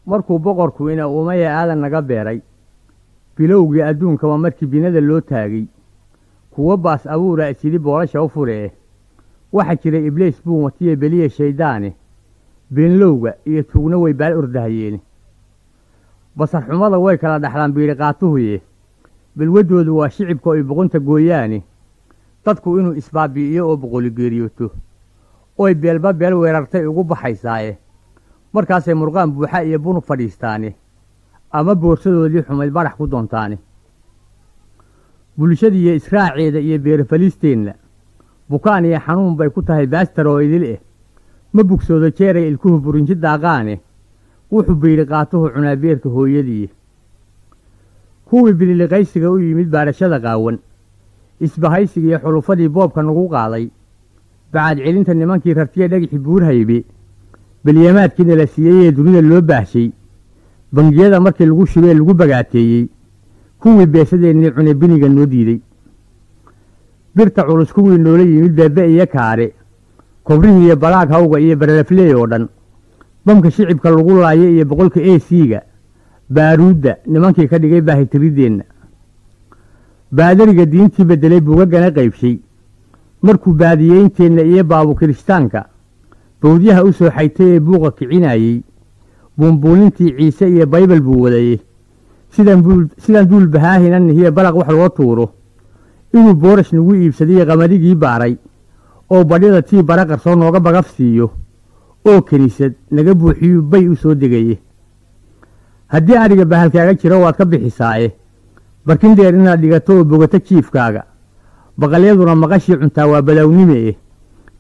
markuu boqorku ina uumaya aadan naga beeray bilowgii adduunka waa markii binada loo taagay kuwa baas abuura isidi boolasha u furee waxa jiray ibliis buu watiye beliye shaydaane beenlowga iyo tuugna way baal ordahayeen basar xumada way kala dhaxlaan biiri qaatuhuye bilwadoodu waa shicibka ay boqonta gooyaane dadku inuu isbaabi'iyo oo boqoli geeriyoto oy beelba beel weerartay ugu baxaysaaye markaasay murqaan buuxa iyo bunug fadhiistaane ama boorsadoodii xumayd barax ku doontaane bulshadiiyo israaceeda iyo beerafalisteenna bukaan iyo xanuun bay ku tahay baastar oo idil eh ma bugsoodo jeeray ilkuhu burinji daaqaane wuxuu biiri qaatuhu cunaa beerka hooyadii kuwii bililiqaysiga u yimid baadhashada qaawan isbahaysiga iyo xulufadii boobka nagu qaaday bacad celinta nimankii rartiye dhagixi buurhaybe balyamaadkiina la siiyey ee dunida loo baahshay bangiyada markii lagu shubee lagu bagaateeyey kuwii beesadeennii cune biniga noo diiday birta culus kuwii noola yimid beebe iyo kaare kobrihii iyo balaag hawga iyo baralafleey oo dhan bamka shicibka lagu laayo iyo boqolka esiiga baaruudda nimankii ka dhigay baahitiriddeenna baadariga diintii beddelay buugaggana qaybshay markuu baadiyeynteenna iyo baabu kirishtaanka bawdyaha u soo xaytay ee buuqa kicinayey buunbuunintii ciise iyo baybal buu wadaye sidaan duul bahaahinan iyo balaq wax loo tuuro inuu boorash nagu iibsadiyo qamadigii baaray oo badhida tii bara qarsoo nooga bagaf siiyo oo kiniisad naga buuxiyu bay u soo degaye haddii adhiga bahalkaaga jiro waad ka bixisaaye barkin dheer inaad dhigato oo bogato jiifkaaga baqalyaduna maqashii cuntaa waa badawnime eh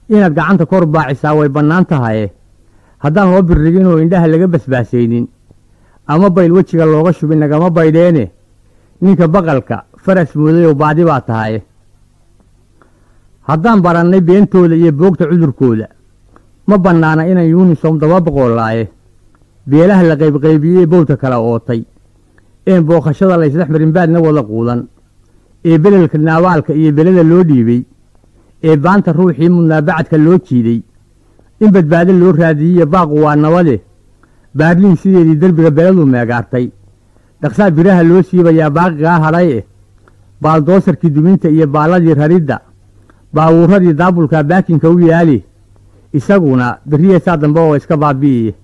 inaad gacanta kor baacisaa way bannaan tahaye haddaan loo birrigin oo indhaha laga basbaasaynin ama bayl wejiga looga shubin nagama baydheene ninka baqalka faras moodayoo baadi baa tahaye haddaan barannay beentooda iyo boogta cudurkooda ma bannaana inaan yuunisom daba boqoolaaye beelaha la qaybqaybiyey bowta kala ootay een booqashada laysdhex marinbaadna wada quudan ee belelka naabaalka iyo belada loo dhiibay ee baanta ruuxii mudnaa bacadka loo jiiday in badbaado loo raadiyiyo baaqu waa nabade baarliin sideedii derbiga beladu meegaartay dhaqsaa biraha loo siibayaa baaqigaa hadhay eh baaldoosarkii duminta iyo baalladii raridda baawuuradii daabulka baakinka u yaali isaguna berriyeesaa dambe oo iska baabi'iye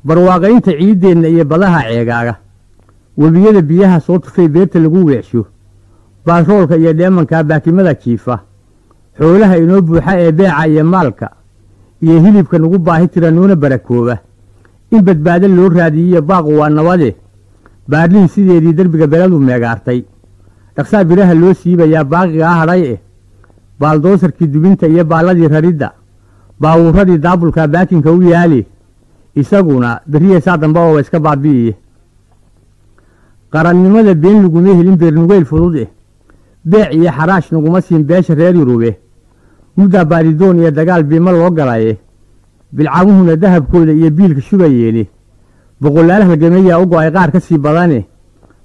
barwaaqaynta ciiddeenna iyo badaha ceegaaga webiyada biyaha soo tufay beerta lagu weecsho baasroolka iyo dheemanka baakimada jiifa xoolaha inoo buuxa ee beeca iyo maalka iyo hilibka nagu baahi tira nuuna barakooba in badbaado loo raadiyiyo baaqu waa nabade baarliin sideedii derbiga beladu meegaartay dhaqsaa biraha loo siibayaa baaqigaa hadhay eh baaldoosarkii dubinta iyo baalladii raridda baawuuradii daabulka baakinka u yaali isaguna berriyeesaa dambe oo iska baabi'iye qarannimada been laguma helin beernugeyl fudud eh beec iyo xaraash naguma siin beesha reer yurube muddaa baadidoon iyo dagaal biimo loo galaye bilcamuhuna dahabkooda iyo biilka shubayeene boqolaal halgameeyaa u go'ay qaar ka sii badane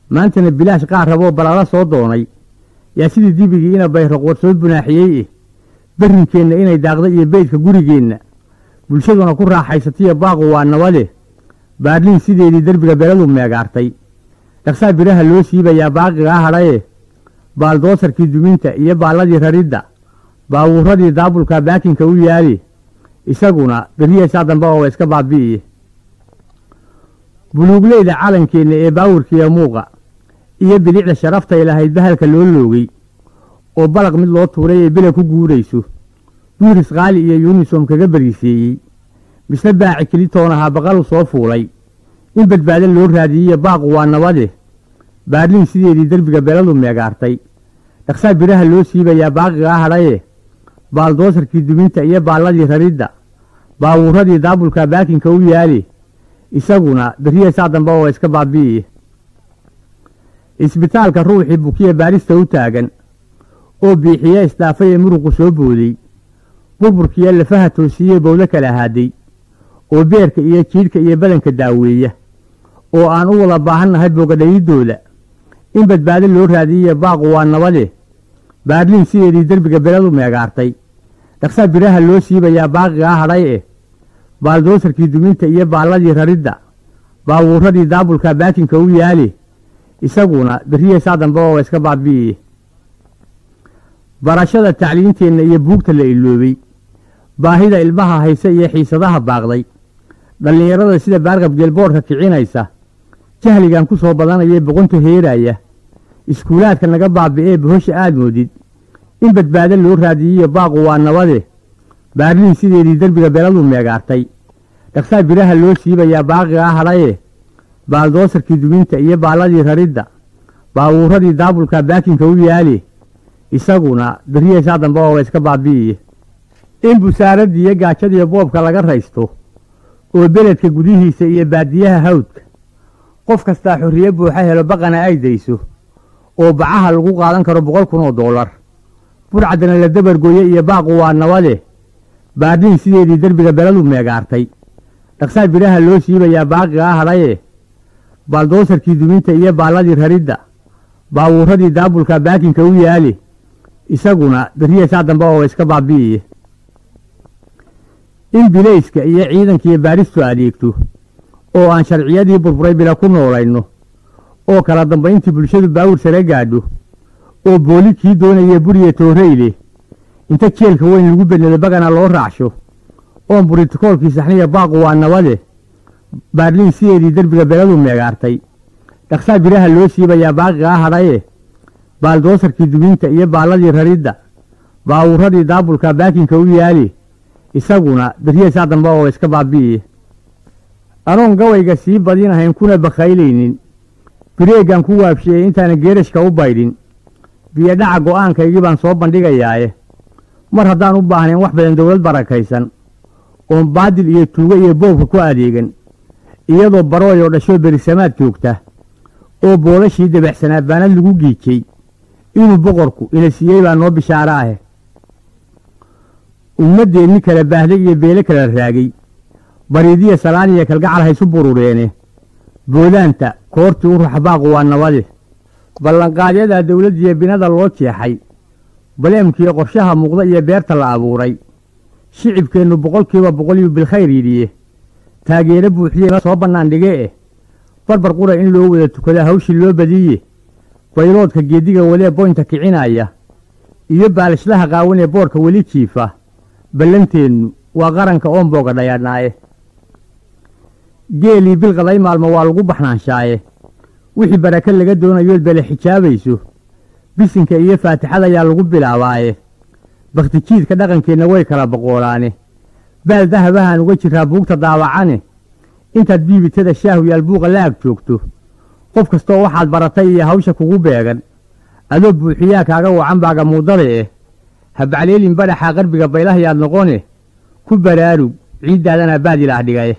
maantana bilaash qaar raboo balala soo doonay yaa sidii dibigii ina bayroqoor soo bunaaxiyey eh barrinkeenna inay daaqda iyo beydka gurigeenna bulshaduna ku raaxaysatiyo baaqu waa nabade baarliin sideedii derbiga beladu meegaartay dhaqsaa biraha loo siibayaa baaqigaa hadhaye baaldoosarkii duminta iyo baalladii raridda baawuuradii daabulka baakinka u yaali isaguna berriyeesaa dambe oo iska baabi'iye buluugleyda calankeenna ee baawurkiiyo muuqa iyo bilicda sharaftay lahayd bahalka loo loogay oo balaq mid loo tuuray ee bele ku guurayso buuris qaali iyo yuunisom kaga bariiseeyey misna baaci kelitoon ahaa baqalu soo fuulay in badbaado loo raadiyiyo baaqu waa nabade baarliin sideedii derbiga beladu meegaartay dhaqsaa biraha loo siibayaa baaqigaa hadhaye baaldoosarkii duminta iyo baalladii raridda baawuuradii daabulka baakinka u yaali isaguna berriyeesaa dambe oo iska baabi'iye isbitaalka ruuxii bukiye baarista u taagan oo biixiye isdhaafay ee muruqu soo booday burburkiiyo lafaha toosiye bowdo kala haaday oo beerka iyo jiidhka iyo badanka daaweeya oo aan u wada baahannahay boogadhayiddooda in badbaado loo raadiyiyo baaqu waa nabade baarliin sideedii derbiga beladu meegaartay dhaqsaa biraha loo siibayaa baaqigaa hadhay eh baaldoosarkii duminta iyo baalladii raridda baabuuradii daabulka baakinka u yaali isaguna berriyeysaa dambe oo iska baabi'iye barashada tacliinteenna iyo buugta la iloobay baahida ilmaha hayse iyo xiisadaha baaqday dhallinyarada sida baarqab geelboodhka kicinaysa jahligan ku soo badanayee boqonta heeraaya iskuulaadka naga baabi'ee bohosha aad moodid in badbaado loo raadiyiyo baaqu waa nabade baarliin sideedii derbiga beladu meegaartay dhaqsaa biraha loo siibayaa baaqigaa hadhaye baaldoosarkii duminta iyo baalladii raridda baabuuradii daabulka baakinka u yaali isaguna berriyeysaa dambe oo iska baabi'iye in busaaradii iyo gaajadiiyo boobka laga raysto oo beledka gudihiisa iyo baadiyaha hawdka qof kastaa xorriye buuxa helo baqana ay dayso oo bacaha lagu qaadan karo $100,000 burcadana la dabargooye iyo baaqu waa nabade baarliin sideedii derbiga beladu meegaartay dhaqsaa biraha loo siibayaa baaqigaa hadhaye baaldoosarkii duminta iyo baalladii raridda baabuuradii daabulka baakinka u yaali isaguna berriyeysaa dambe oo iska baabi'iye in bilayska iyo ciidankiiyo baaristu adeegto oo aan sharciyadii burburay bila ku noolayno oo kala dambayntii bulshadu baawur sare gaadho oo booli kii doonaya buriya tooreyle inta jeelka weyn lagu bednado bagana loo raacsho oon buritokoolkii saxniya baaqu waa nabade baarliin sideedii derbiga beladu meegaartay dhaqsaa biraha loo siibayaa baaqigaa hadhaye baaldoosarkii duminta iyo baalladii raridda baabuuradii daabulka baakinka u yaali isaguna berriyeysaa dambe oo iska baabi'iye anoon gawayga sii badinahayn kuna bakhaylaynin bireeggan ku waabshiyey intaana geerashka u baydhin biyodhaca go'aankaygii baan soo bandhigayaaye mar haddaan u baahnayn wax badan dowlad barakaysan oon baadil iyo tuugo iyo boobka ku adeegan iyadoo barooy oo dhashoo berisamaad joogta oo boolashii dabaxsanaa baanad lagu giijay inuu boqorku ina siiyey baa noo bishaaro ahe ummaddeenni kala baahday iyo beele kala raagay bariidiya salaan iyo kalgacal haysu burureene boodaanta koortii u ruxa baaqu waa nabade ballanqaadyadaa dawladdiiyo binada loo jeexay baleemkiiyo qorshaha muuqda iyo beerta la abuuray shicibkeennu 100% bilkhayr yidhiye taageero buuxiye soo bannaan dhige barbar qura in loo wada tukada hawshii loo badiye bayloodka geediga walee boynta kicinaya iyo baalishlaha qaawan ee boorka weli jiifa ballanteennu waa qaranka oon booga dhayaadhnaaye geelii bilqaday maalmo waa lagu baxnaanshaaye wixii baraka laga doonayood bale xijaabayso bisinka iyo faatixada ayaa lagu bilaabaaye bakhtijiidka dhaqankeenna way kala boqoolaane baal dahabahaan uga jiraa buugta daawacane intaad biibitada shaahu yaal buuqa la ag joogto qof kastoo waxaad baratay iyo hawsha kugu beegan adoo buuxiyaa kaaga wacan baaga muudade habacleelin badhaxa qarbiga baylahayaad noqone ku baraarug ciiddaadana baad ilaah dhigaye